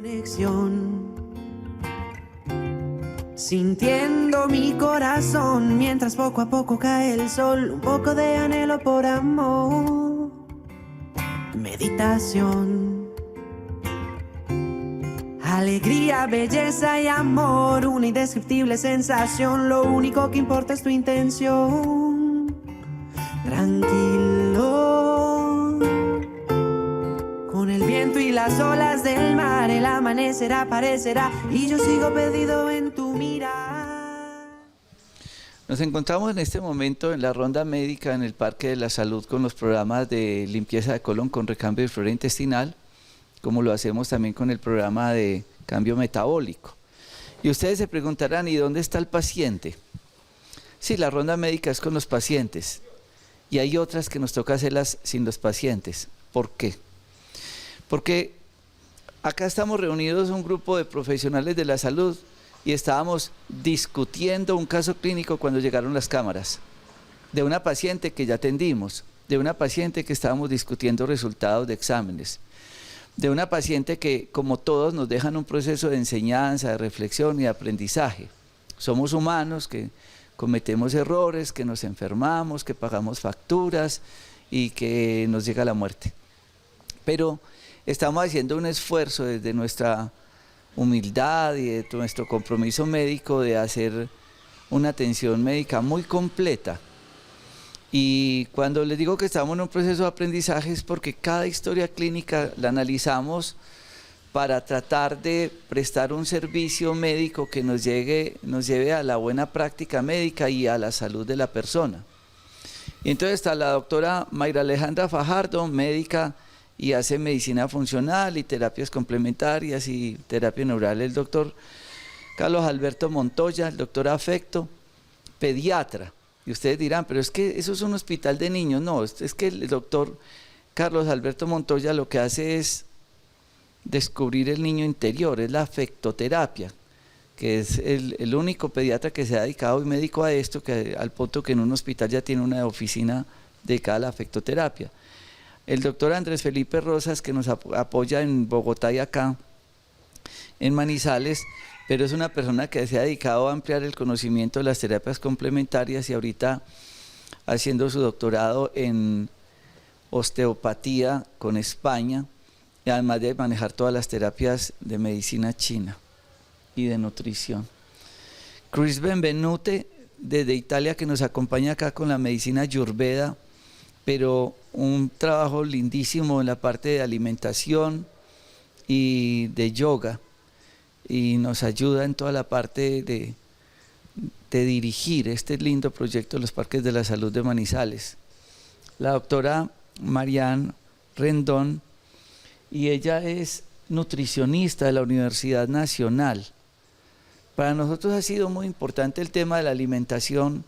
Conexión, sintiendo mi corazón mientras poco a poco cae el sol, un poco de anhelo por amor, meditación, alegría, belleza y amor, una indescriptible sensación, lo único que importa es tu intención, tranquilo, con el viento y las olas del mar, el amanecer aparecerá y yo sigo perdido en tu mirar. Nos encontramos en este momento en la ronda médica en el Parque de la Salud con los programas de limpieza de colon con recambio de flora intestinal, como lo hacemos también con el programa de cambio metabólico. Y ustedes se preguntarán, ¿y dónde está el paciente? Sí, la ronda médica es con los pacientes y hay otras que nos toca hacerlas sin los pacientes. ¿Por qué? Porque acá estamos reunidos un grupo de profesionales de la salud y estábamos discutiendo un caso clínico cuando llegaron las cámaras, de una paciente que ya atendimos, de una paciente que estábamos discutiendo resultados de exámenes, de una paciente que, como todos, nos dejan un proceso de enseñanza, de reflexión y de aprendizaje. Somos humanos que cometemos errores, que nos enfermamos, que pagamos facturas y que nos llega la muerte. Pero estamos haciendo un esfuerzo desde nuestra humildad y de nuestro compromiso médico de hacer una atención médica muy completa. Y cuando les digo que estamos en un proceso de aprendizaje es porque cada historia clínica la analizamos para tratar de prestar un servicio médico que nos lleve a la buena práctica médica y a la salud de la persona. Y entonces está la doctora Mayra Alejandra Fajardo, médica, y hace medicina funcional y terapias complementarias y terapia neural. El doctor Carlos Alberto Montoya, el doctor Afecto, pediatra. Y ustedes dirán, pero es que eso es un hospital de niños. No, es que el doctor Carlos Alberto Montoya lo que hace es descubrir el niño interior, es la afectoterapia, que es el único pediatra que se ha dedicado y médico a esto, que al punto que en un hospital ya tiene una oficina dedicada a la afectoterapia. El doctor Andrés Felipe Rosas, que nos apoya en Bogotá y acá, en Manizales, pero es una persona que se ha dedicado a ampliar el conocimiento de las terapias complementarias y ahorita haciendo su doctorado en osteopatía con España, y además de manejar todas las terapias de medicina china y de nutrición. Chris Benvenute, desde Italia, que nos acompaña acá con la medicina Ayurveda, pero un trabajo lindísimo en la parte de alimentación y de yoga, y nos ayuda en toda la parte de dirigir este lindo proyecto de los Parques de la Salud de Manizales. La doctora Marianne Rendón, y ella es nutricionista de la Universidad Nacional. Para nosotros ha sido muy importante el tema de la alimentación,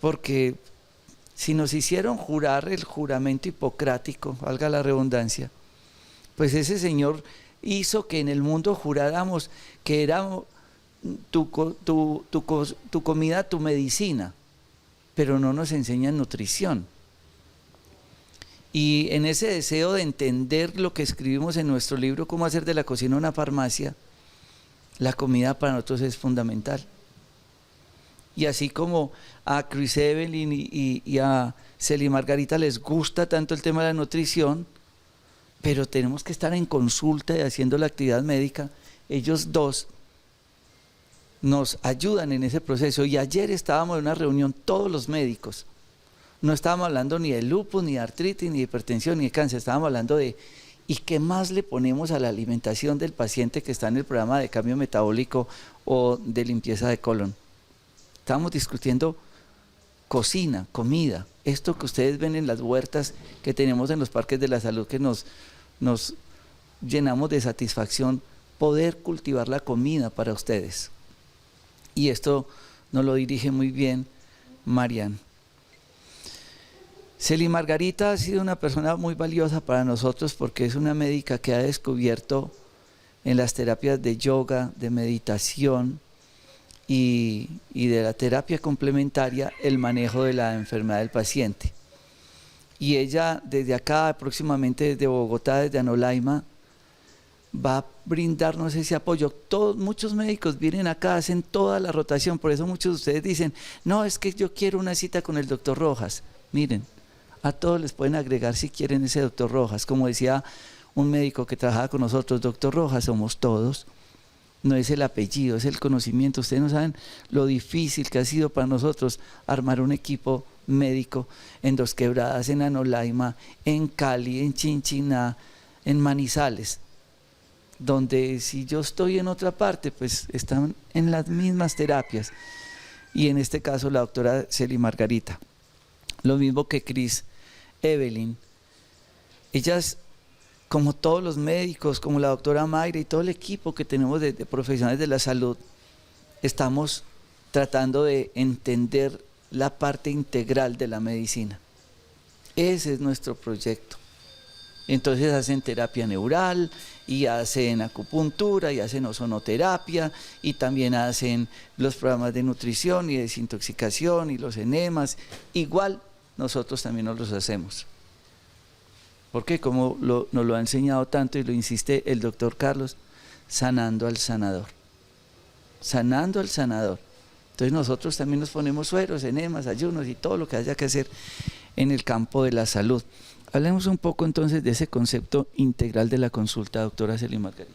porque si nos hicieron jurar el juramento hipocrático, valga la redundancia, pues ese señor hizo que en el mundo juráramos que era tu comida, tu medicina, pero no nos enseñan nutrición. Y en ese deseo de entender lo que escribimos en nuestro libro, Cómo hacer de la cocina una farmacia, la comida para nosotros es fundamental. Y así como a Chris Evelyn y a Celi Margarita les gusta tanto el tema de la nutrición, pero tenemos que estar en consulta y haciendo la actividad médica, ellos dos nos ayudan en ese proceso. Y ayer estábamos en una reunión todos los médicos, no estábamos hablando ni de lupus, ni de artritis, ni de hipertensión, ni de cáncer, estábamos hablando de ¿y qué más le ponemos a la alimentación del paciente que está en el programa de cambio metabólico o de limpieza de colon? Estábamos discutiendo cocina, comida, esto que ustedes ven en las huertas que tenemos en los parques de la salud, que nos llenamos de satisfacción, poder cultivar la comida para ustedes. Y esto nos lo dirige muy bien Marianne. Celi Margarita ha sido una persona muy valiosa para nosotros porque es una médica que ha descubierto en las terapias de yoga, de meditación, y de la terapia complementaria el manejo de la enfermedad del paciente. Y ella desde acá, próximamente desde Bogotá, desde Anolaima, va a brindarnos ese apoyo. Muchos médicos vienen acá, hacen toda la rotación, por eso muchos de ustedes dicen, no, es que yo quiero una cita con el doctor Rojas. Miren, a todos les pueden agregar si quieren ese doctor Rojas. Como decía un médico que trabajaba con nosotros, doctor Rojas somos todos. No es el apellido, es el conocimiento. Ustedes no saben lo difícil que ha sido para nosotros armar un equipo médico en Dos Quebradas, en Anolaima, en Cali, en Chinchiná, en Manizales, donde si yo estoy en otra parte, pues están en las mismas terapias. Y en este caso la doctora Celi Margarita. Lo mismo que Cris Evelyn. Ellas, como todos los médicos, como la doctora Mayra y todo el equipo que tenemos de profesionales de la salud, estamos tratando de entender la parte integral de la medicina. Ese es nuestro proyecto. Entonces hacen terapia neural, y hacen acupuntura, y hacen ozonoterapia, y también hacen los programas de nutrición y desintoxicación y los enemas. Igual nosotros también nos los hacemos. Porque como nos lo ha enseñado tanto y lo insiste el doctor Carlos, sanando al sanador. Sanando al sanador. Entonces nosotros también nos ponemos sueros, enemas, ayunos y todo lo que haya que hacer en el campo de la salud. Hablemos un poco entonces de ese concepto integral de la consulta, doctora Celi Margarita.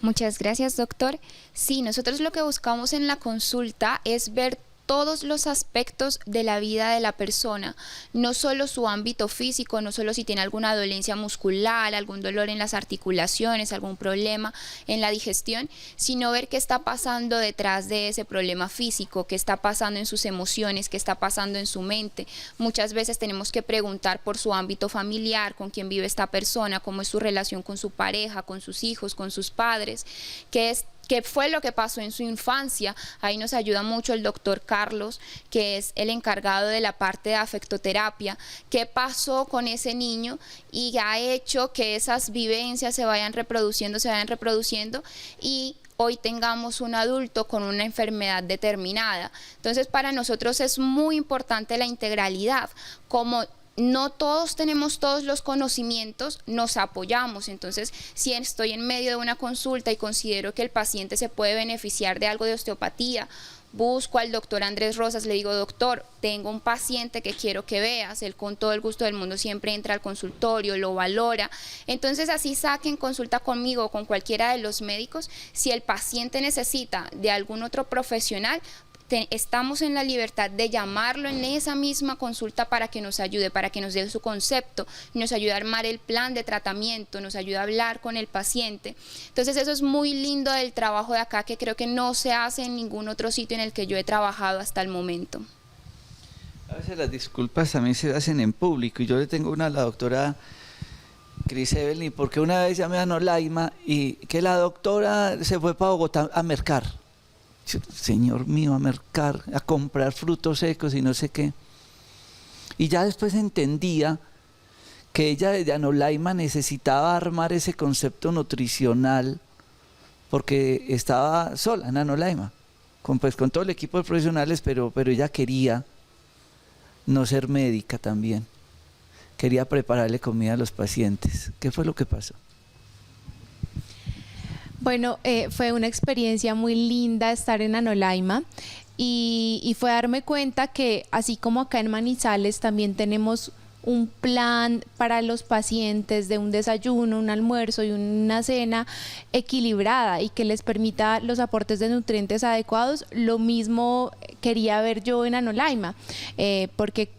Muchas gracias, doctor. Sí, nosotros lo que buscamos en la consulta es ver todos los aspectos de la vida de la persona, no solo su ámbito físico, no solo si tiene alguna dolencia muscular, algún dolor en las articulaciones, algún problema en la digestión, sino ver qué está pasando detrás de ese problema físico, qué está pasando en sus emociones, qué está pasando en su mente. Muchas veces tenemos que preguntar por su ámbito familiar, con quién vive esta persona, cómo es su relación con su pareja, con sus hijos, con sus padres, qué fue lo que pasó en su infancia. Ahí nos ayuda mucho el doctor Carlos, que es el encargado de la parte de afectoterapia. ¿Qué pasó con ese niño? Y ha hecho que esas vivencias se vayan reproduciendo y hoy tengamos un adulto con una enfermedad determinada. Entonces, para nosotros es muy importante la integralidad. Como no todos tenemos todos los conocimientos, nos apoyamos. Entonces, si estoy en medio de una consulta y considero que el paciente se puede beneficiar de algo de osteopatía, busco al doctor Andrés Rosas, le digo, doctor, tengo un paciente que quiero que veas. Él con todo el gusto del mundo siempre entra al consultorio, lo valora. Entonces así saquen consulta conmigo o con cualquiera de los médicos. Si el paciente necesita de algún otro profesional, estamos en la libertad de llamarlo en esa misma consulta para que nos ayude, para que nos dé su concepto, nos ayude a armar el plan de tratamiento, nos ayude a hablar con el paciente. Entonces eso es muy lindo del trabajo de acá, que creo que no se hace en ningún otro sitio en el que yo he trabajado hasta el momento. A veces las disculpas también se hacen en público, y yo le tengo una a la doctora Cris Evelyn, porque una vez llamé a Anolaima y que la doctora se fue para Bogotá a mercar. Señor mío, a mercar, a comprar frutos secos y no sé qué. Y ya después entendía que ella desde Anolaima necesitaba armar ese concepto nutricional, porque estaba sola en Anolaima, con todo el equipo de profesionales, pero ella quería no ser médica también. Quería prepararle comida a los pacientes. ¿Qué fue lo que pasó? Bueno, fue una experiencia muy linda estar en Anolaima y fue darme cuenta que así como acá en Manizales también tenemos un plan para los pacientes de un desayuno, un almuerzo y una cena equilibrada y que les permita los aportes de nutrientes adecuados. Lo mismo quería ver yo en Anolaima, porque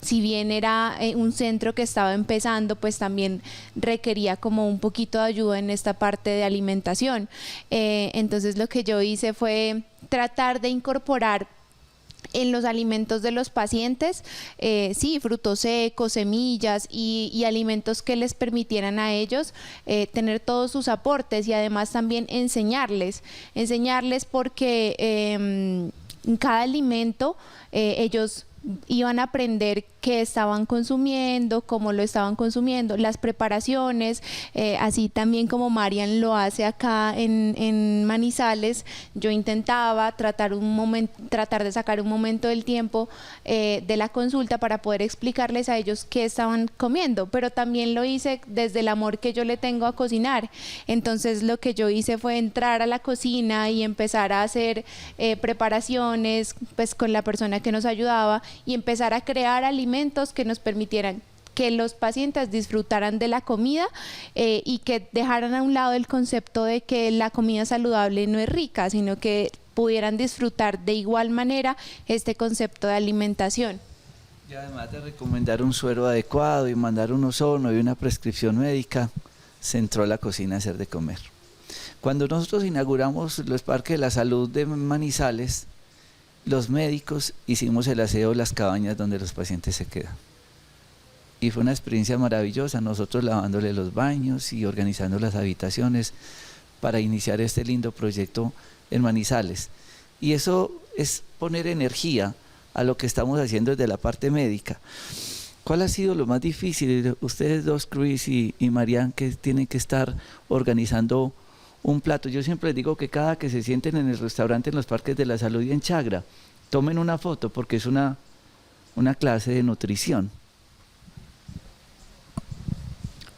si bien era un centro que estaba empezando, pues también requería como un poquito de ayuda en esta parte de alimentación. Entonces lo que yo hice fue tratar de incorporar en los alimentos de los pacientes, sí, frutos secos, semillas y alimentos que les permitieran a ellos tener todos sus aportes, y además también enseñarles porque en cada alimento ellos iban a aprender qué estaban consumiendo, cómo lo estaban consumiendo, las preparaciones, así también como Marian lo hace acá en Manizales. Yo intentaba tratar de sacar un momento del tiempo de la consulta para poder explicarles a ellos qué estaban comiendo, pero también lo hice desde el amor que yo le tengo a cocinar. Entonces lo que yo hice fue entrar a la cocina y empezar a hacer preparaciones pues con la persona que nos ayudaba y empezar a crear alimentos que nos permitieran que los pacientes disfrutaran de la comida y que dejaran a un lado el concepto de que la comida saludable no es rica, sino que pudieran disfrutar de igual manera este concepto de alimentación. Y además de recomendar un suero adecuado y mandar un ozono y una prescripción médica, se entró a la cocina a hacer de comer. Cuando nosotros inauguramos los Parques de la Salud de Manizales, los médicos hicimos el aseo de las cabañas donde los pacientes se quedan. Y fue una experiencia maravillosa, nosotros lavándole los baños y organizando las habitaciones para iniciar este lindo proyecto en Manizales. Y eso es poner energía a lo que estamos haciendo desde la parte médica. ¿Cuál ha sido lo más difícil? Ustedes dos, Cris y Marian, que tienen que estar organizando un plato. Yo siempre les digo que cada que se sienten en el restaurante en los Parques de la Salud y en Chagra, tomen una foto porque es una clase de nutrición.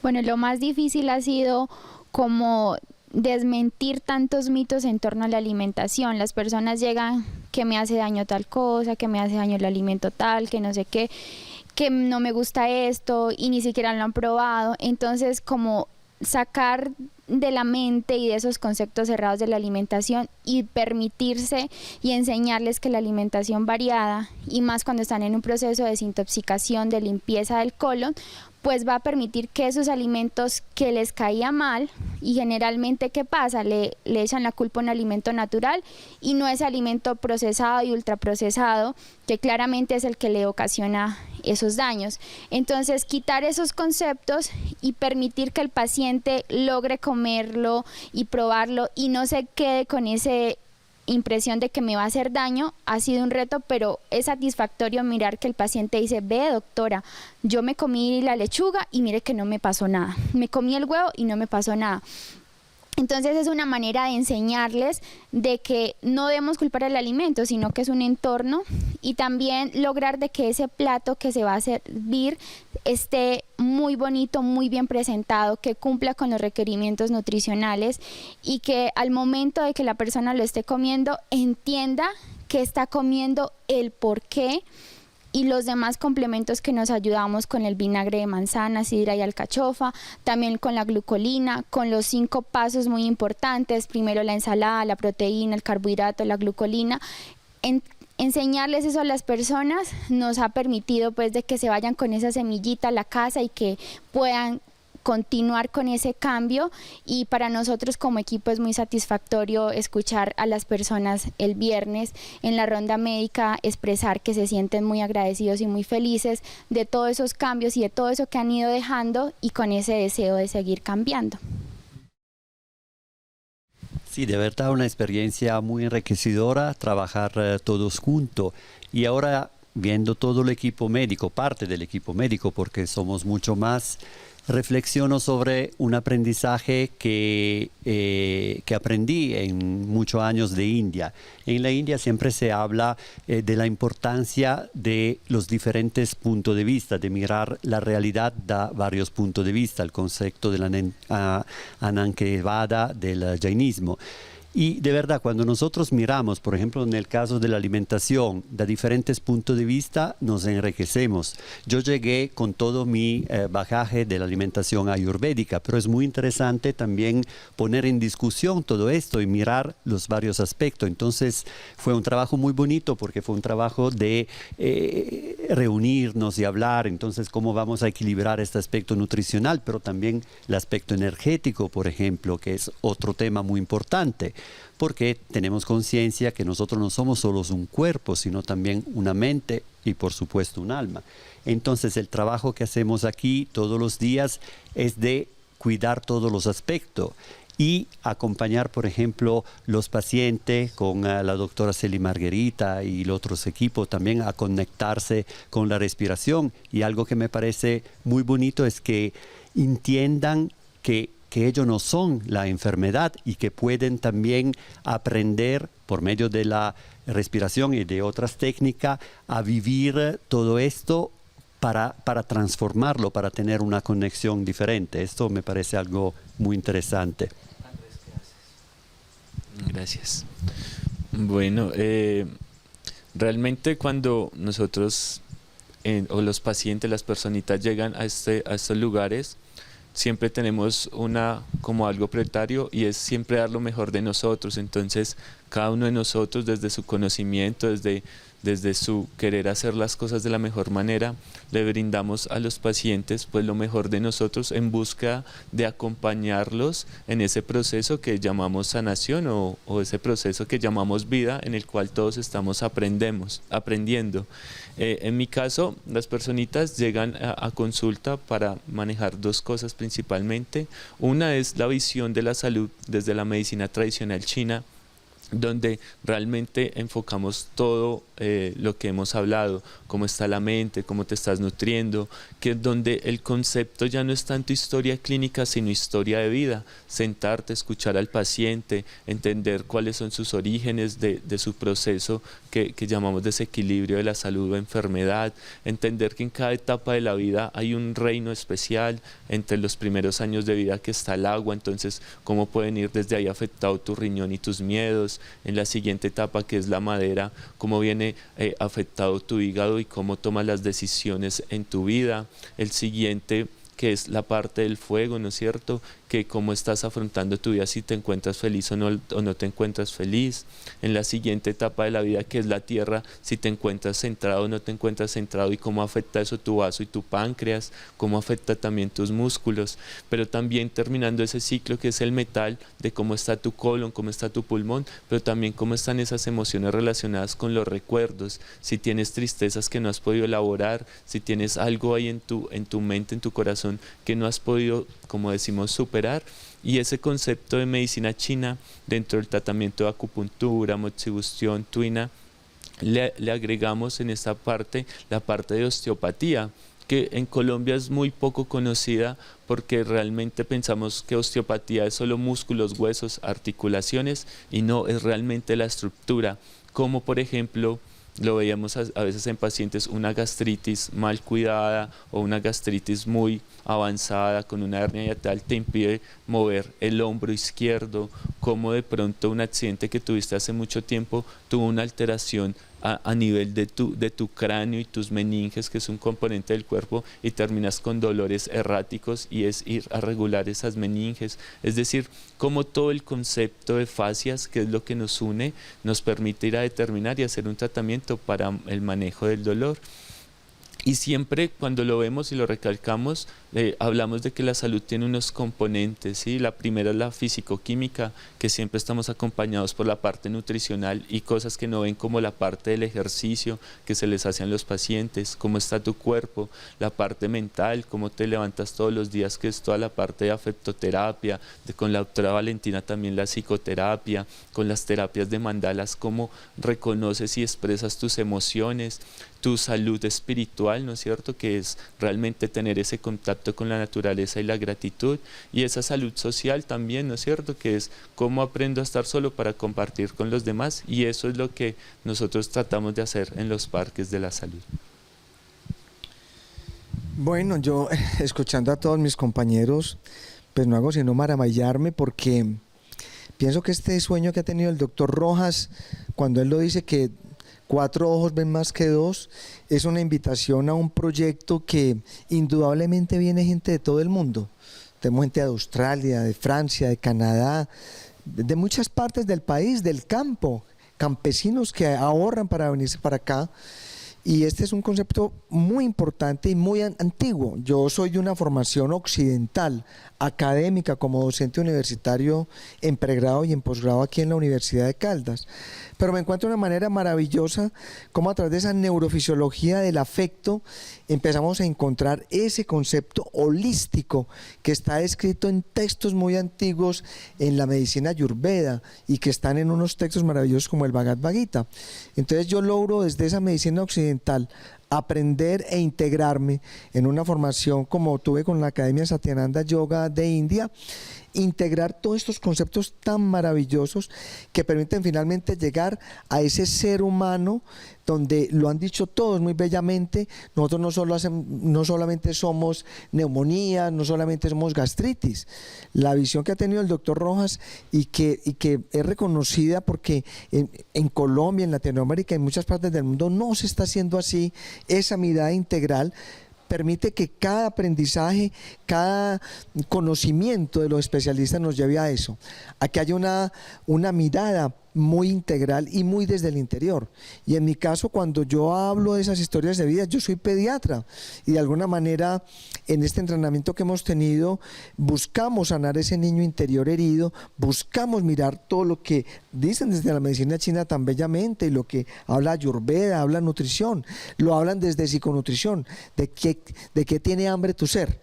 Bueno, lo más difícil ha sido como desmentir tantos mitos en torno a la alimentación. Las personas llegan que me hace daño tal cosa, que me hace daño el alimento tal, que no sé qué, que no me gusta esto y ni siquiera lo han probado. Entonces, como sacar de la mente y de esos conceptos cerrados de la alimentación y permitirse y enseñarles que la alimentación variada, y más cuando están en un proceso de desintoxicación, de limpieza del colon, pues va a permitir que esos alimentos que les caía mal, y generalmente ¿qué pasa? Le echan la culpa a un alimento natural y no es alimento procesado y ultraprocesado, que claramente es el que le ocasiona esos daños. Entonces, quitar esos conceptos y permitir que el paciente logre comerlo y probarlo y no se quede con esa impresión de que me va a hacer daño, ha sido un reto, pero es satisfactorio mirar que el paciente dice: ve, doctora, yo me comí la lechuga y mire que no me pasó nada, me comí el huevo y no me pasó nada. Entonces es una manera de enseñarles de que no debemos culpar al alimento, sino que es un entorno, y también lograr de que ese plato que se va a servir esté muy bonito, muy bien presentado, que cumpla con los requerimientos nutricionales y que al momento de que la persona lo esté comiendo entienda que está comiendo el porqué y los demás complementos que nos ayudamos con el vinagre de manzana, sidra y alcachofa, también con la glucolina, con los 5 pasos muy importantes: primero la ensalada, la proteína, el carbohidrato, la glucolina. Enseñarles eso a las personas nos ha permitido pues de que se vayan con esa semillita a la casa y que puedan continuar con ese cambio, y para nosotros como equipo es muy satisfactorio escuchar a las personas el viernes en la ronda médica expresar que se sienten muy agradecidos y muy felices de todos esos cambios y de todo eso que han ido dejando, y con ese deseo de seguir cambiando. Sí, de verdad una experiencia muy enriquecedora trabajar todos juntos, y ahora viendo todo el equipo médico, parte del equipo médico, porque somos mucho más, reflexiono sobre un aprendizaje que aprendí en muchos años de India. En la India siempre se habla de la importancia de los diferentes puntos de vista, de mirar la realidad de varios puntos de vista, el concepto de la Anankevada del jainismo. Y de verdad, cuando nosotros miramos, por ejemplo, en el caso de la alimentación, de diferentes puntos de vista, nos enriquecemos. Yo llegué con todo mi bagaje de la alimentación ayurvédica, pero es muy interesante también poner en discusión todo esto y mirar los varios aspectos. Entonces, fue un trabajo muy bonito, porque fue un trabajo de reunirnos y hablar. Entonces, cómo vamos a equilibrar este aspecto nutricional, pero también el aspecto energético, por ejemplo, que es otro tema muy importante, porque tenemos conciencia que nosotros no somos solo un cuerpo, sino también una mente y por supuesto un alma. Entonces el trabajo que hacemos aquí todos los días es de cuidar todos los aspectos, y acompañar, por ejemplo, los pacientes con la doctora Celi Margherita y los otros equipos también a conectarse con la respiración. Y algo que me parece muy bonito es que entiendan que ellos no son la enfermedad y que pueden también aprender por medio de la respiración y de otras técnicas a vivir todo esto para transformarlo, para tener una conexión diferente. Esto me parece algo muy interesante. Gracias. Bueno, realmente cuando nosotros o los pacientes, las personitas llegan a estos lugares, siempre tenemos como algo prioritario y es siempre dar lo mejor de nosotros. Entonces, cada uno de nosotros, desde su conocimiento, desde su querer hacer las cosas de la mejor manera, le brindamos a los pacientes pues lo mejor de nosotros en busca de acompañarlos en ese proceso que llamamos sanación o ese proceso que llamamos vida, en el cual todos estamos aprendiendo. En mi caso, las personitas llegan a consulta para manejar dos cosas principalmente. Una es la visión de la salud desde la medicina tradicional china, donde realmente enfocamos todo lo que hemos hablado, cómo está la mente, cómo te estás nutriendo, que es donde el concepto ya no es tanto historia clínica, sino historia de vida. Sentarte, escuchar al paciente, entender cuáles son sus orígenes de su proceso que llamamos desequilibrio de la salud o enfermedad, entender que en cada etapa de la vida hay un reino especial, entre los primeros años de vida que está el agua, entonces cómo pueden ir desde ahí afectado tu riñón y tus miedos, en la siguiente etapa que es la madera, cómo viene afectado tu hígado y cómo tomas las decisiones en tu vida, el siguiente que es la parte del fuego, ¿no es cierto?, que cómo estás afrontando tu vida, si te encuentras feliz o no te encuentras feliz. En la siguiente etapa de la vida, que es la tierra, si te encuentras centrado o no te encuentras centrado y cómo afecta eso tu vaso y tu páncreas, cómo afecta también tus músculos. Pero también terminando ese ciclo que es el metal, de cómo está tu colon, cómo está tu pulmón, pero también cómo están esas emociones relacionadas con los recuerdos, si tienes tristezas que no has podido elaborar, si tienes algo ahí en tu mente, en tu corazón, que no has podido, como decimos, superar. Y ese concepto de medicina china dentro del tratamiento de acupuntura, moxibustión, tuina, le agregamos en esta parte la parte de osteopatía, que en Colombia es muy poco conocida porque realmente pensamos que osteopatía es solo músculos, huesos, articulaciones, y no, es realmente la estructura, como por ejemplo lo veíamos a veces en pacientes, una gastritis mal cuidada o una gastritis muy avanzada con una hernia hiatal te impide mover el hombro izquierdo, como de pronto un accidente que tuviste hace mucho tiempo tuvo una alteración a nivel de tu cráneo y tus meninges, que es un componente del cuerpo, y terminas con dolores erráticos y es ir a regular esas meninges. Es decir, como todo el concepto de fascias, que es lo que nos une, nos permite ir a determinar y hacer un tratamiento para el manejo del dolor. Y siempre cuando lo vemos y lo recalcamos, hablamos de que la salud tiene unos componentes, ¿sí? La primera es la físico-química, que siempre estamos acompañados por la parte nutricional y cosas que no ven, como la parte del ejercicio que se les hace a los pacientes, cómo está tu cuerpo, la parte mental, cómo te levantas todos los días, que es toda la parte de afectoterapia, con la doctora Valentina también la psicoterapia, con las terapias de mandalas, cómo reconoces y expresas tus emociones, tu salud espiritual, ¿no es cierto?, que es realmente tener ese contacto con la naturaleza y la gratitud, y esa salud social también, ¿no es cierto?, que es cómo aprendo a estar solo para compartir con los demás, y eso es lo que nosotros tratamos de hacer en los parques de la salud. Bueno, yo escuchando a todos mis compañeros, pues no hago sino maravillarme, porque pienso que este sueño que ha tenido el doctor Rojas, cuando él lo dice que 4 ojos ven más que 2, es una invitación a un proyecto que indudablemente viene gente de todo el mundo. Tenemos gente de Australia, de Francia, de Canadá, de muchas partes del país, del campo, campesinos que ahorran para venirse para acá. Y este es un concepto muy importante y muy antiguo. Yo soy de una formación occidental, académica, como docente universitario en pregrado y en posgrado aquí en la Universidad de Caldas. Pero me encuentro de una manera maravillosa cómo a través de esa neurofisiología del afecto empezamos a encontrar ese concepto holístico que está escrito en textos muy antiguos en la medicina ayurveda y que están en unos textos maravillosos como el Bhagavad Gita. Entonces yo logro desde esa medicina occidental aprender e integrarme en una formación como tuve con la Academia Satyananda Yoga de India, integrar todos estos conceptos tan maravillosos que permiten finalmente llegar a ese ser humano donde lo han dicho todos muy bellamente. Nosotros no solamente somos neumonía, no solamente somos gastritis. La visión que ha tenido el doctor Rojas y que es reconocida porque en Colombia, en Latinoamérica, en muchas partes del mundo no se está haciendo así, esa mirada integral permite que cada aprendizaje, cada conocimiento de los especialistas nos lleve a eso, a que haya una mirada muy integral y muy desde el interior. Y en mi caso, cuando yo hablo de esas historias de vida, yo soy pediatra y de alguna manera en este entrenamiento que hemos tenido buscamos sanar ese niño interior herido, buscamos mirar todo lo que dicen desde la medicina china tan bellamente y lo que habla Ayurveda, habla nutrición, lo hablan desde psiconutrición, de qué tiene hambre tu ser,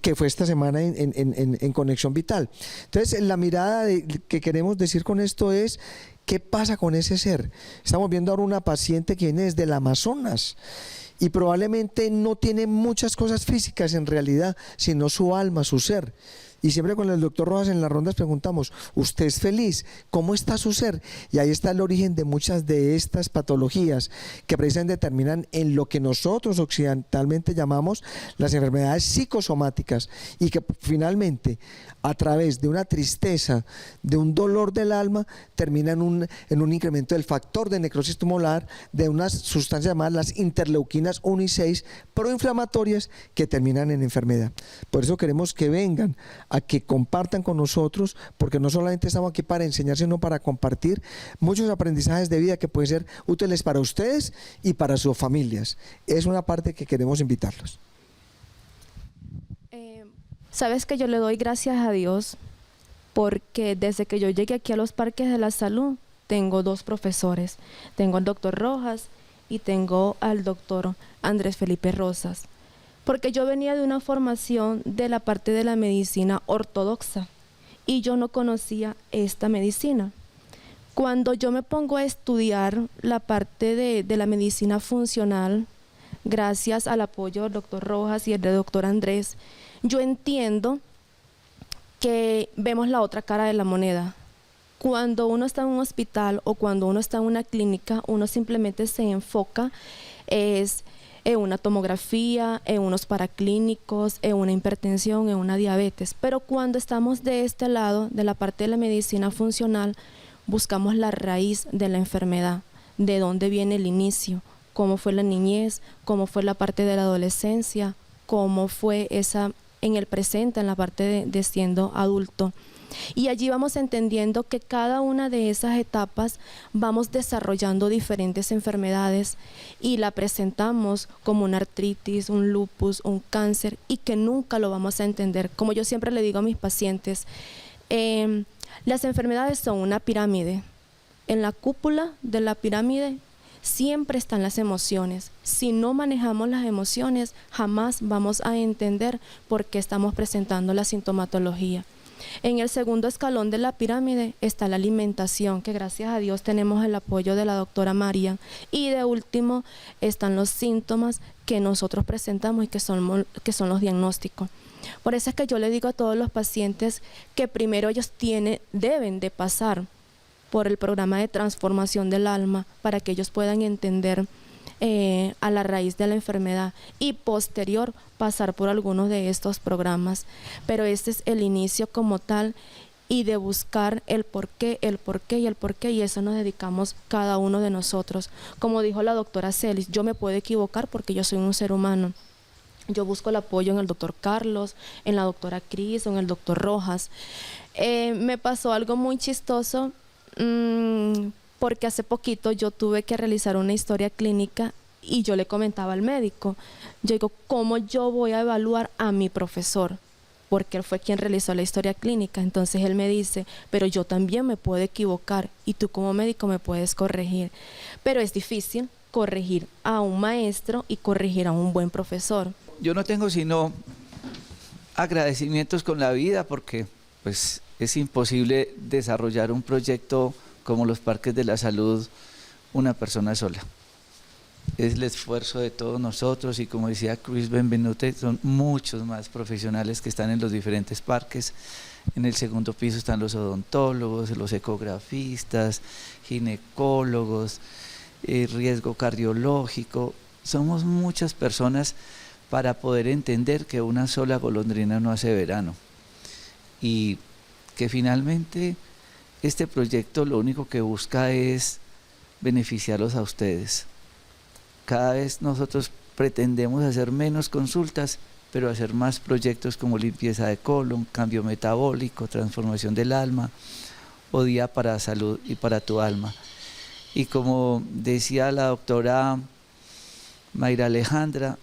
que fue esta semana en Conexión Vital. Entonces, la mirada que queremos decir con esto es, ¿qué pasa con ese ser? Estamos viendo ahora una paciente que viene desde el Amazonas y probablemente no tiene muchas cosas físicas en realidad, sino su alma, su ser. Y siempre con el doctor Rojas en las rondas preguntamos, ¿usted es feliz? ¿Cómo está su ser? Y ahí está el origen de muchas de estas patologías que precisamente determinan en lo que nosotros occidentalmente llamamos las enfermedades psicosomáticas y que finalmente a través de una tristeza, de un dolor del alma, termina en un incremento del factor de necrosis tumoral, de unas sustancias llamadas las interleuquinas 1 y 6 proinflamatorias que terminan en enfermedad. Por eso queremos que vengan a que compartan con nosotros, porque no solamente estamos aquí para enseñar, sino para compartir muchos aprendizajes de vida que pueden ser útiles para ustedes y para sus familias. Es una parte que queremos invitarlos. Sabes que yo le doy gracias a Dios porque desde que yo llegué aquí a los Parques de la Salud tengo 2 profesores. Tengo al doctor Rojas y tengo al doctor Andrés Felipe Rosas. Porque yo venía de una formación de la parte de la medicina ortodoxa y yo no conocía esta medicina. Cuando yo me pongo a estudiar la parte de la medicina funcional, gracias al apoyo del doctor Rojas y el del doctor Andrés, yo entiendo que vemos la otra cara de la moneda. Cuando uno está en un hospital o cuando uno está en una clínica, uno simplemente se enfoca en una tomografía, en unos paraclínicos, en una hipertensión, en una diabetes. Pero cuando estamos de este lado, de la parte de la medicina funcional, buscamos la raíz de la enfermedad, de dónde viene el inicio, cómo fue la niñez, cómo fue la parte de la adolescencia, cómo fue esa en el presente, en la parte de siendo adulto. Y allí vamos entendiendo que cada una de esas etapas vamos desarrollando diferentes enfermedades y la presentamos como una artritis, un lupus, un cáncer y que nunca lo vamos a entender. Como yo siempre le digo a mis pacientes, las enfermedades son una pirámide. En la cúpula de la pirámide siempre están las emociones. Si no manejamos las emociones, jamás vamos a entender por qué estamos presentando la sintomatología. En el segundo escalón de la pirámide está la alimentación, que gracias a Dios tenemos el apoyo de la doctora María. Y de último están los síntomas que nosotros presentamos y que son los diagnósticos. Por eso es que yo le digo a todos los pacientes que primero ellos deben de pasar por el programa de transformación del alma para que ellos puedan entender a la raíz de la enfermedad y posterior pasar por algunos de estos programas. Pero este es el inicio como tal y de buscar el por qué y eso nos dedicamos cada uno de nosotros. Como dijo la doctora Celis, yo me puedo equivocar porque yo soy un ser humano. Yo busco el apoyo en el doctor Carlos, en la doctora Cris o en el doctor Rojas. Me pasó algo muy chistoso porque hace poquito yo tuve que realizar una historia clínica Y yo le comentaba al médico, yo digo, ¿cómo yo voy a evaluar a mi profesor? Porque él fue quien realizó la historia clínica. Entonces él me dice, pero yo también me puedo equivocar y tú como médico me puedes corregir. Pero es difícil corregir a un maestro y corregir a un buen profesor. Yo no tengo sino agradecimientos con la vida porque pues es imposible desarrollar un proyecto como los Parques de la Salud una persona sola. Es el esfuerzo de todos nosotros y como decía Cruz Benvenute, son muchos más profesionales que están en los diferentes parques. En el segundo piso están los odontólogos, los ecografistas, ginecólogos, riesgo cardiológico. Somos muchas personas para poder entender que una sola golondrina no hace verano y que finalmente este proyecto lo único que busca es beneficiarlos a ustedes. Cada vez nosotros pretendemos hacer menos consultas, pero hacer más proyectos como limpieza de colon, cambio metabólico, transformación del alma o día para salud y para tu alma. Y como decía la doctora Mayra Alejandra,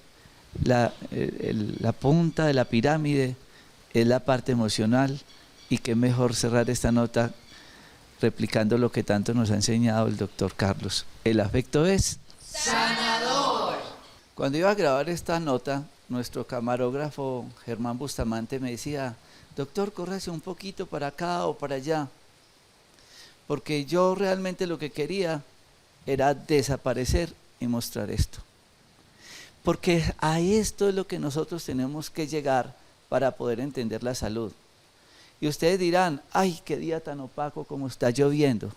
la punta de la pirámide es la parte emocional y qué mejor cerrar esta nota replicando lo que tanto nos ha enseñado el doctor Carlos. El afecto es sanador. Cuando iba a grabar esta nota, nuestro camarógrafo Germán Bustamante me decía, doctor, córrase un poquito para acá o para allá, porque yo realmente lo que quería era desaparecer y mostrar esto. Porque a esto es lo que nosotros tenemos que llegar para poder entender la salud. Y ustedes dirán, ay, qué día tan opaco como está lloviendo,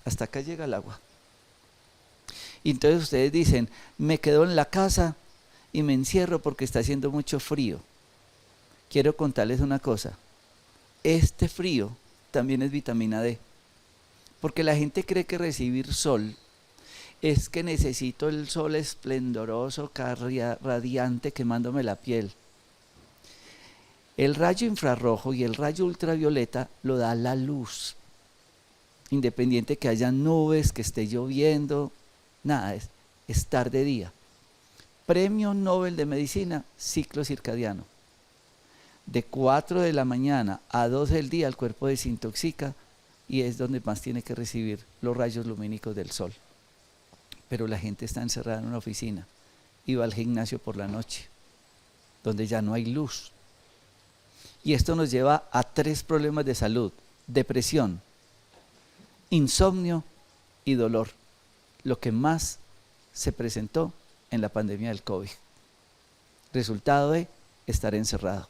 hasta acá llega el agua. Y entonces ustedes dicen, me quedo en la casa y me encierro porque está haciendo mucho frío. Quiero contarles una cosa, este frío también es vitamina D, porque la gente cree que recibir sol es que necesito el sol esplendoroso, radiante, quemándome la piel. El rayo infrarrojo y el rayo ultravioleta lo da la luz, independiente que haya nubes, que esté lloviendo, nada, es estar de día. Premio Nobel de Medicina, ciclo circadiano. De 4 de la mañana a 12 del día el cuerpo desintoxica y es donde más tiene que recibir los rayos lumínicos del sol. Pero la gente está encerrada en una oficina y va al gimnasio por la noche, donde ya no hay luz. Y esto nos lleva a 3 problemas de salud: depresión, insomnio y dolor. Lo que más se presentó en la pandemia del COVID. Resultado de estar encerrado.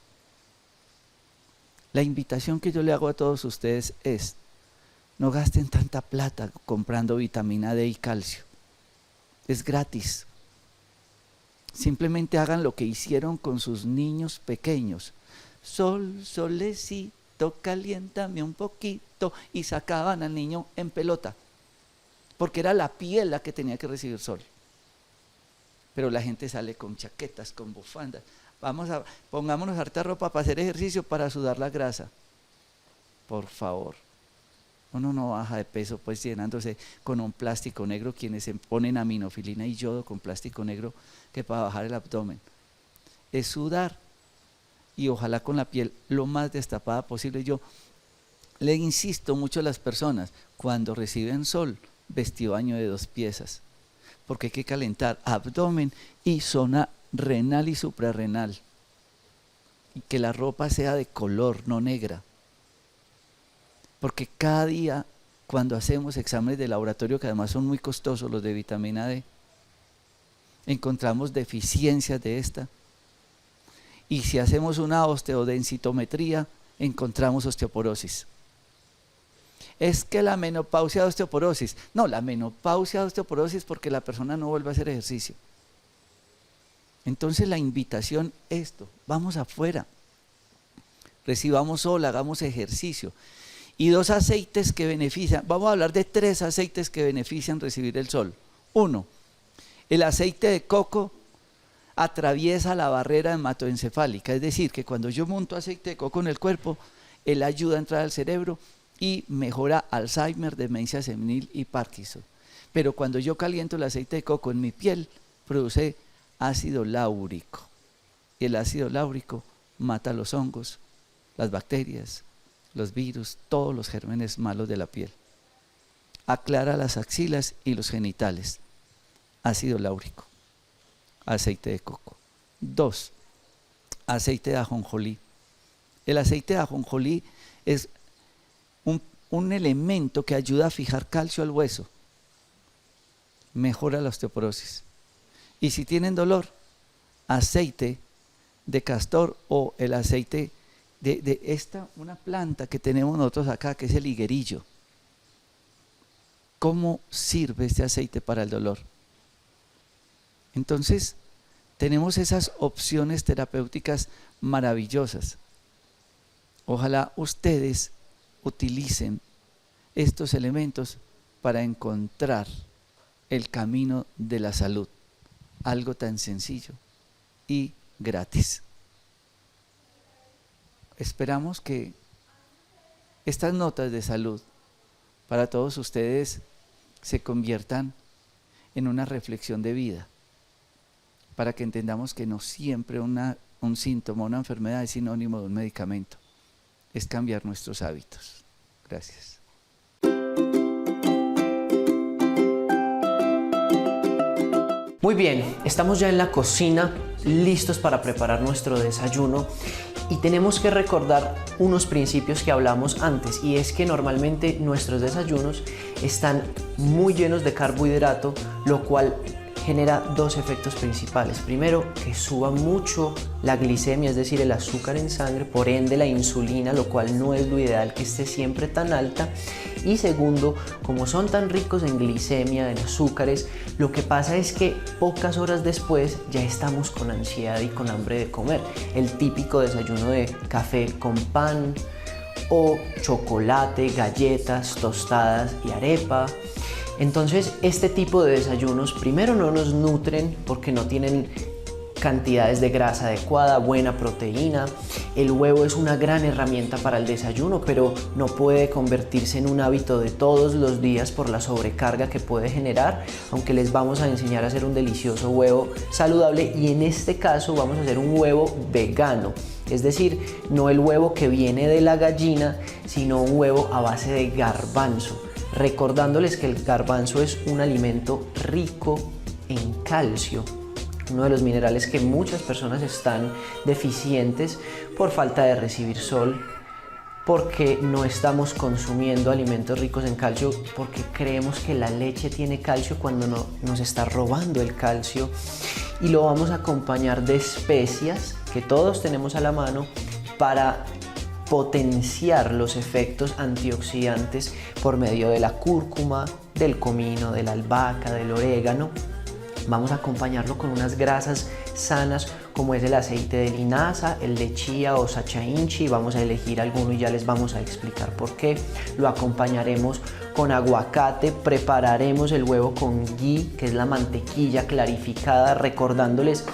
La invitación que yo le hago a todos ustedes es, no gasten tanta plata comprando vitamina D y calcio. Es gratis. Simplemente hagan lo que hicieron con sus niños pequeños. Sol, solecito, caliéntame un poquito, y sacaban al niño en pelota, porque era la piel la que tenía que recibir sol. Pero la gente sale con chaquetas, con bufandas. Pongámonos harta ropa para hacer ejercicio, para sudar la grasa. Por favor. Uno no baja de peso pues llenándose con un plástico negro, quienes se ponen aminofilina y yodo con plástico negro, que para bajar el abdomen. Es sudar y ojalá con la piel lo más destapada posible. Yo le insisto mucho a las personas, cuando reciben sol, vestido baño de 2 piezas, porque hay que calentar abdomen y zona renal y suprarrenal, y que la ropa sea de color, no negra, porque cada día cuando hacemos exámenes de laboratorio, que además son muy costosos los de vitamina D, encontramos deficiencias de esta, y si hacemos una osteodensitometría encontramos osteoporosis. Es que la menopausia de osteoporosis. No, la menopausia de osteoporosis porque la persona no vuelve a hacer ejercicio. Entonces la invitación es esto, vamos afuera, recibamos sol, hagamos ejercicio. Y 2 aceites que benefician, vamos a hablar de 3 aceites que benefician recibir el sol. 1, el aceite de coco atraviesa la barrera hematoencefálica, es decir, que cuando yo monto aceite de coco en el cuerpo, él ayuda a entrar al cerebro y mejora Alzheimer, demencia senil y Parkinson. Pero cuando yo caliento el aceite de coco en mi piel, produce ácido láurico. Y el ácido láurico mata los hongos, las bacterias, los virus, todos los gérmenes malos de la piel. Aclara las axilas y los genitales. Ácido láurico. Aceite de coco. 2. Aceite de ajonjolí. El aceite de ajonjolí es un elemento que ayuda a fijar calcio al hueso. Mejora la osteoporosis. Y si tienen dolor, aceite de castor o el aceite de una planta que tenemos nosotros acá, que es el higuerillo. ¿Cómo sirve este aceite para el dolor? Entonces, tenemos esas opciones terapéuticas maravillosas. Ojalá ustedes utilicen estos elementos para encontrar el camino de la salud. Algo tan sencillo y gratis. Esperamos que estas notas de salud para todos ustedes se conviertan en una reflexión de vida, para que entendamos que no siempre un síntoma, una enfermedad es sinónimo de un medicamento. Es cambiar nuestros hábitos. Gracias. Muy bien, estamos ya en la cocina, listos para preparar nuestro desayuno y tenemos que recordar unos principios que hablamos antes, y es que normalmente nuestros desayunos están muy llenos de carbohidrato, lo cual genera dos efectos principales. Primero, que suba mucho la glicemia, es decir, el azúcar en sangre, por ende la insulina, lo cual no es lo ideal que esté siempre tan alta. Y segundo, como son tan ricos en glicemia, en azúcares, lo que pasa es que pocas horas después ya estamos con ansiedad y con hambre de comer. El típico desayuno de café con pan o chocolate, galletas, tostadas y arepa. Entonces, este tipo de desayunos primero no nos nutren porque no tienen cantidades de grasa adecuada, buena proteína. El huevo es una gran herramienta para el desayuno, pero no puede convertirse en un hábito de todos los días por la sobrecarga que puede generar, aunque les vamos a enseñar a hacer un delicioso huevo saludable, y en este caso vamos a hacer un huevo vegano. Es decir, no el huevo que viene de la gallina, sino un huevo a base de garbanzo. Recordándoles que el garbanzo es un alimento rico en calcio, uno de los minerales que muchas personas están deficientes por falta de recibir sol, porque no estamos consumiendo alimentos ricos en calcio, porque creemos que la leche tiene calcio cuando no, nos está robando el calcio, y lo vamos a acompañar de especias que todos tenemos a la mano para potenciar los efectos antioxidantes por medio de la cúrcuma, del comino, de la albahaca, del orégano. Vamos a acompañarlo con unas grasas sanas como es el aceite de linaza, el de chía o sacha inchi. Vamos a elegir alguno y ya les vamos a explicar por qué. Lo acompañaremos con aguacate, prepararemos el huevo con ghee, que es la mantequilla clarificada, recordándoles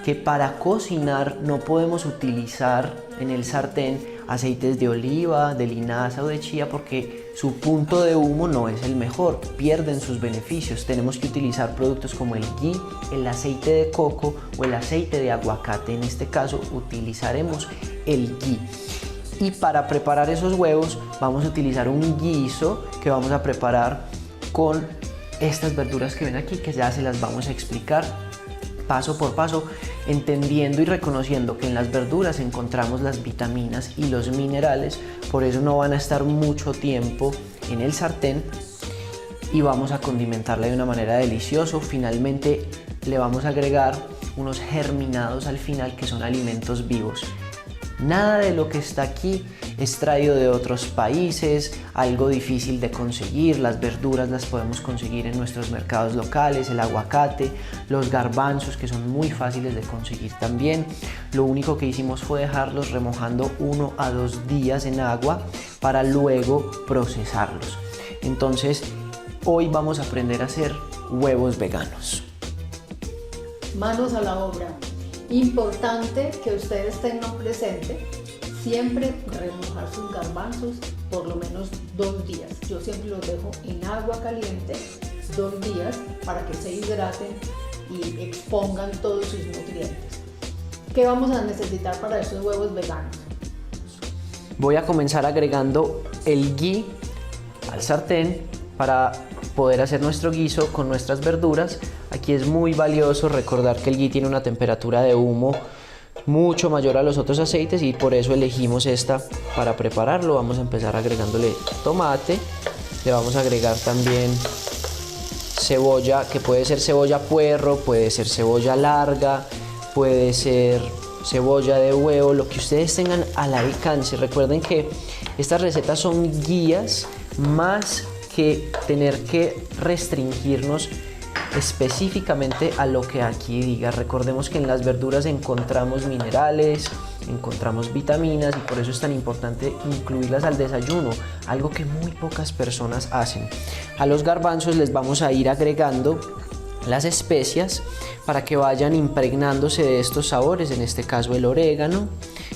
que para cocinar no podemos utilizar en el sartén aceites de oliva, de linaza o de chía, porque su punto de humo no es el mejor, pierden sus beneficios. Tenemos que utilizar productos como el ghee, el aceite de coco o el aceite de aguacate. En este caso utilizaremos el ghee. Y para preparar esos huevos vamos a utilizar un guiso que vamos a preparar con estas verduras que ven aquí, que ya se las vamos a explicar paso por paso, entendiendo y reconociendo que en las verduras encontramos las vitaminas y los minerales, por eso no van a estar mucho tiempo en el sartén, y vamos a condimentarla de una manera deliciosa. Finalmente le vamos a agregar unos germinados al final, que son alimentos vivos. Nada de lo que está aquí es traído de otros países, algo difícil de conseguir. Las verduras las podemos conseguir en nuestros mercados locales, el aguacate, los garbanzos, que son muy fáciles de conseguir también. Lo único que hicimos fue dejarlos remojando 1 a 2 días en agua para luego procesarlos. Entonces, hoy vamos a aprender a hacer huevos veganos. Manos a la obra. Importante que ustedes tengan presente siempre remojar sus garbanzos por lo menos 2 días. Yo siempre los dejo en agua caliente 2 días para que se hidraten y expongan todos sus nutrientes. ¿Qué vamos a necesitar para estos huevos veganos? Voy a comenzar agregando el ghee al sartén para poder hacer nuestro guiso con nuestras verduras. Aquí es muy valioso recordar que el ghee tiene una temperatura de humo mucho mayor a los otros aceites y por eso elegimos esta para prepararlo. Vamos a empezar agregándole tomate, le vamos a agregar también cebolla, que puede ser cebolla puerro, puede ser cebolla larga, puede ser cebolla de huevo, lo que ustedes tengan al alcance. Recuerden que estas recetas son guías más que tener que restringirnos específicamente a lo que aquí diga. Recordemos que en las verduras encontramos minerales, encontramos vitaminas y por eso es tan importante incluirlas al desayuno, algo que muy pocas personas hacen. A los garbanzos les vamos a ir agregando las especias para que vayan impregnándose de estos sabores, en este caso el orégano.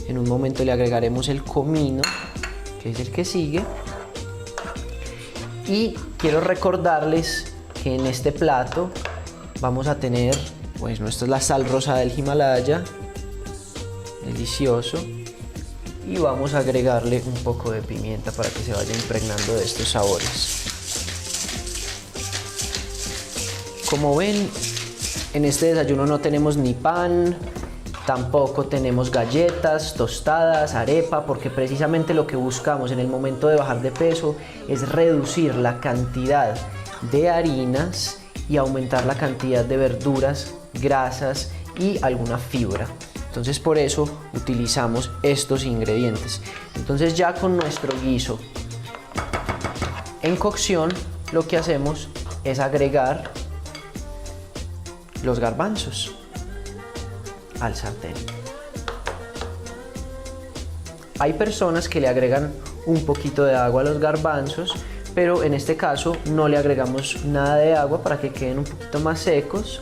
En un momento le agregaremos el comino, que es el que sigue. Y quiero recordarles que en este plato vamos a tener, pues nuestra es la sal rosa del Himalaya, delicioso, y vamos a agregarle un poco de pimienta para que se vaya impregnando de estos sabores. Como ven, en este desayuno no tenemos ni pan, tampoco tenemos galletas, tostadas, arepa, porque precisamente lo que buscamos en el momento de bajar de peso es reducir la cantidad de harinas y aumentar la cantidad de verduras, grasas y alguna fibra. Entonces por eso utilizamos estos ingredientes. Entonces ya con nuestro guiso en cocción, lo que hacemos es agregar los garbanzos al sartén. Hay personas que le agregan un poquito de agua a los garbanzos, pero en este caso no le agregamos nada de agua para que queden un poquito más secos.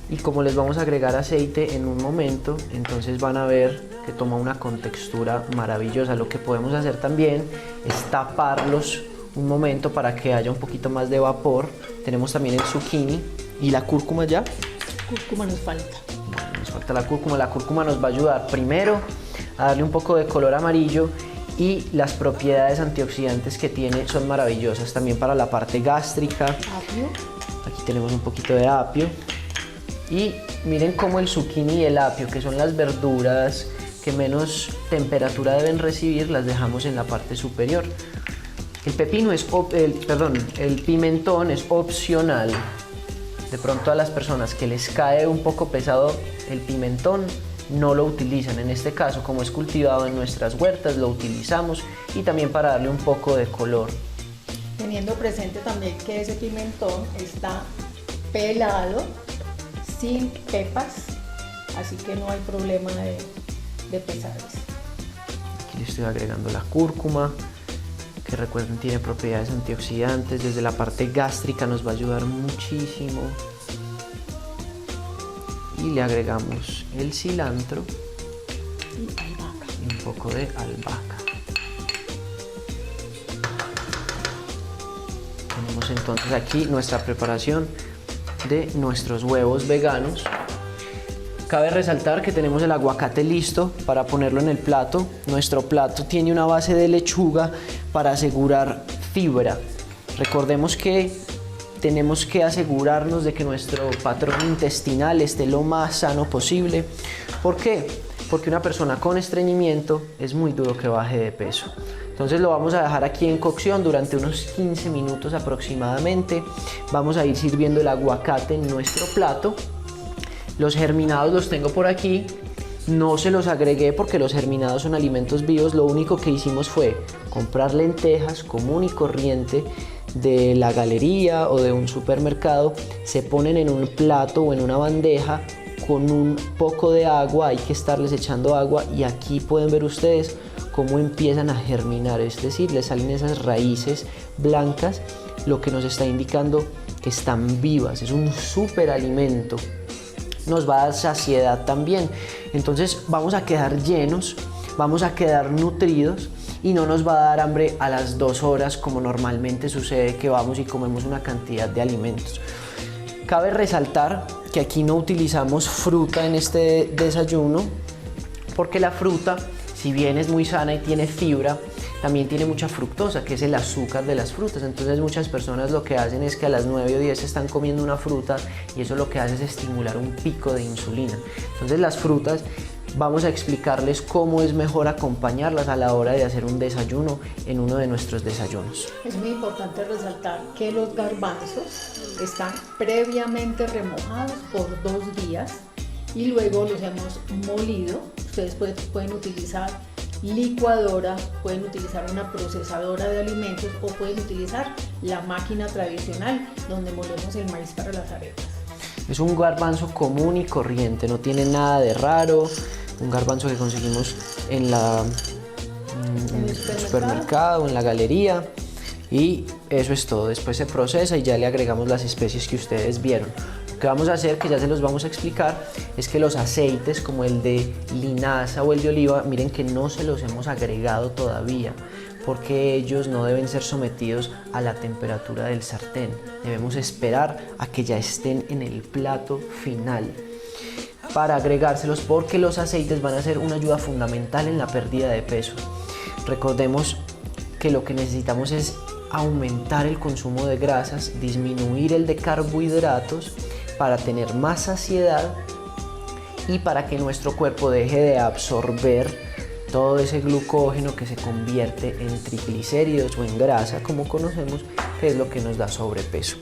Y como les vamos a agregar aceite en un momento, entonces van a ver que toma una contextura maravillosa. Lo que podemos hacer también es taparlos un momento para que haya un poquito más de vapor. Tenemos también el zucchini y la cúrcuma ya. Cúrcuma nos falta. Bueno, nos falta la cúrcuma. La cúrcuma nos va a ayudar primero a darle un poco de color amarillo y las propiedades antioxidantes que tiene son maravillosas también para la parte gástrica. Apio. Aquí tenemos un poquito de apio. Y miren cómo el zucchini y el apio, que son las verduras que menos temperatura deben recibir, las dejamos en la parte superior. El pimentón es opcional. De pronto a las personas que les cae un poco pesado el pimentón, no lo utilizan. En este caso, como es cultivado en nuestras huertas, lo utilizamos y también para darle un poco de color. Teniendo presente también que ese pimentón está pelado, sin pepas, así que no hay problema de pesadez. Aquí le estoy agregando la cúrcuma, que recuerden tiene propiedades antioxidantes, desde la parte gástrica nos va a ayudar muchísimo. Y le agregamos el cilantro y un poco de albahaca. Tenemos entonces aquí nuestra preparación de nuestros huevos veganos. Cabe resaltar que tenemos el aguacate listo para ponerlo en el plato. Nuestro plato tiene una base de lechuga para asegurar fibra. Recordemos que tenemos que asegurarnos de que nuestro patrón intestinal esté lo más sano posible. ¿Por qué? Porque una persona con estreñimiento es muy duro que baje de peso. Entonces lo vamos a dejar aquí en cocción durante unos 15 minutos aproximadamente. Vamos a ir sirviendo el aguacate en nuestro plato. Los germinados los tengo por aquí. No se los agregué porque los germinados son alimentos vivos. Lo único que hicimos fue comprar lentejas común y corriente de la galería o de un supermercado. Se ponen en un plato o en una bandeja con un poco de agua. Hay que estarles echando agua y aquí pueden ver ustedes cómo empiezan a germinar, es decir, les salen esas raíces blancas, lo que nos está indicando que están vivas. Es un súper alimento, nos va a dar saciedad también. Entonces vamos a quedar llenos, vamos a quedar nutridos y no nos va a dar hambre a las 2 horas como normalmente sucede, que vamos y comemos una cantidad de alimentos. Cabe resaltar que aquí no utilizamos fruta en este desayuno, porque la fruta, si bien es muy sana y tiene fibra, también tiene mucha fructosa, que es el azúcar de las frutas. Entonces muchas personas lo que hacen es que a las 9 o 10 están comiendo una fruta y eso lo que hace es estimular un pico de insulina. Entonces las frutas, vamos a explicarles cómo es mejor acompañarlas a la hora de hacer un desayuno en uno de nuestros desayunos. Es muy importante resaltar que los garbanzos están previamente remojados por 2 días y luego los hemos molido. Ustedes pueden utilizar licuadora, pueden utilizar una procesadora de alimentos o pueden utilizar la máquina tradicional donde molemos el maíz para las arepas. Es un garbanzo común y corriente, no tiene nada de raro, un garbanzo que conseguimos en el supermercado, en la galería, y eso es todo. Después se procesa y ya le agregamos las especies que ustedes vieron. Lo que vamos a hacer, que ya se los vamos a explicar, es que los aceites como el de linaza o el de oliva, miren que no se los hemos agregado todavía, porque ellos no deben ser sometidos a la temperatura del sartén. Debemos esperar a que ya estén en el plato final para agregárselos, porque los aceites van a ser una ayuda fundamental en la pérdida de peso. Recordemos que lo que necesitamos es aumentar el consumo de grasas, disminuir el de carbohidratos para tener más saciedad y para que nuestro cuerpo deje de absorber todo ese glucógeno que se convierte en triglicéridos o en grasa, como conocemos, que es lo que nos da sobrepeso.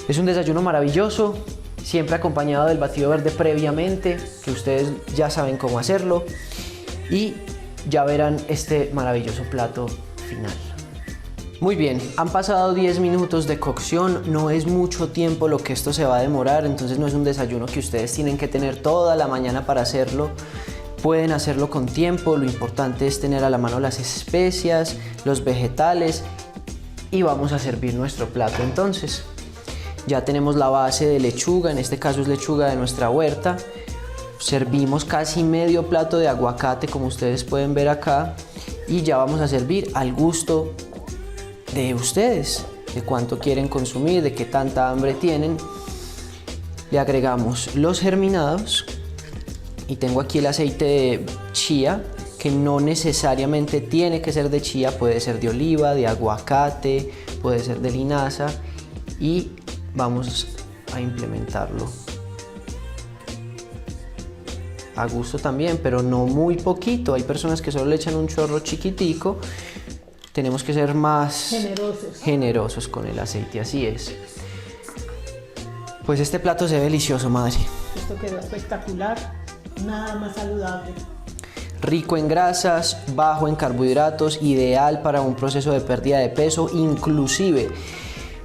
Es un desayuno maravilloso, siempre acompañado del batido verde previamente, que ustedes ya saben cómo hacerlo, y ya verán este maravilloso plato final. Muy bien, han pasado 10 minutos de cocción, no es mucho tiempo lo que esto se va a demorar, entonces no es un desayuno que ustedes tienen que tener toda la mañana para hacerlo. Pueden hacerlo con tiempo, lo importante es tener a la mano las especias, los vegetales, y vamos a servir nuestro plato. Entonces, ya tenemos la base de lechuga, en este caso es lechuga de nuestra huerta. Servimos casi medio plato de aguacate, como ustedes pueden ver acá, y ya vamos a servir al gusto de ustedes, de cuánto quieren consumir, de qué tanta hambre tienen. Le agregamos los germinados y tengo aquí el aceite de chía, que no necesariamente tiene que ser de chía, puede ser de oliva, de aguacate, puede ser de linaza, y vamos a implementarlo a gusto también, pero no muy poquito. Hay personas que solo le echan un chorro chiquitico. Tenemos que ser más generosos con el aceite, así es. Pues este plato se ve delicioso, madre. Esto quedó espectacular, nada más saludable. Rico en grasas, bajo en carbohidratos, ideal para un proceso de pérdida de peso, inclusive.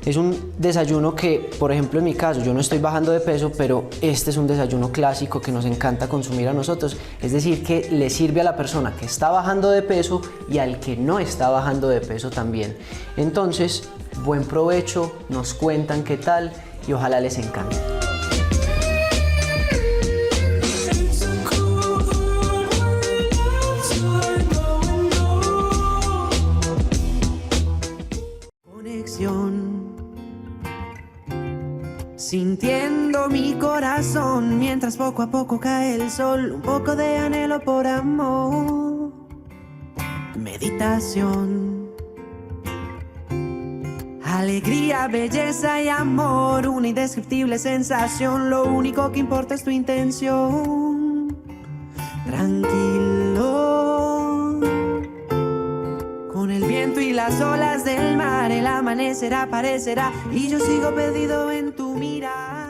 Es un desayuno que, por ejemplo, en mi caso, yo no estoy bajando de peso, pero este es un desayuno clásico que nos encanta consumir a nosotros. Es decir, que le sirve a la persona que está bajando de peso y al que no está bajando de peso también. Entonces, buen provecho, nos cuentan qué tal y ojalá les encante. Conexión. Sintiendo mi corazón mientras poco a poco cae el sol, un poco de anhelo por amor, meditación, alegría, belleza y amor, una indescriptible sensación, lo único que importa es tu intención, tranquilo, con el viento y las olas del mar, el amanecer aparecerá y yo sigo perdido en tu mirada.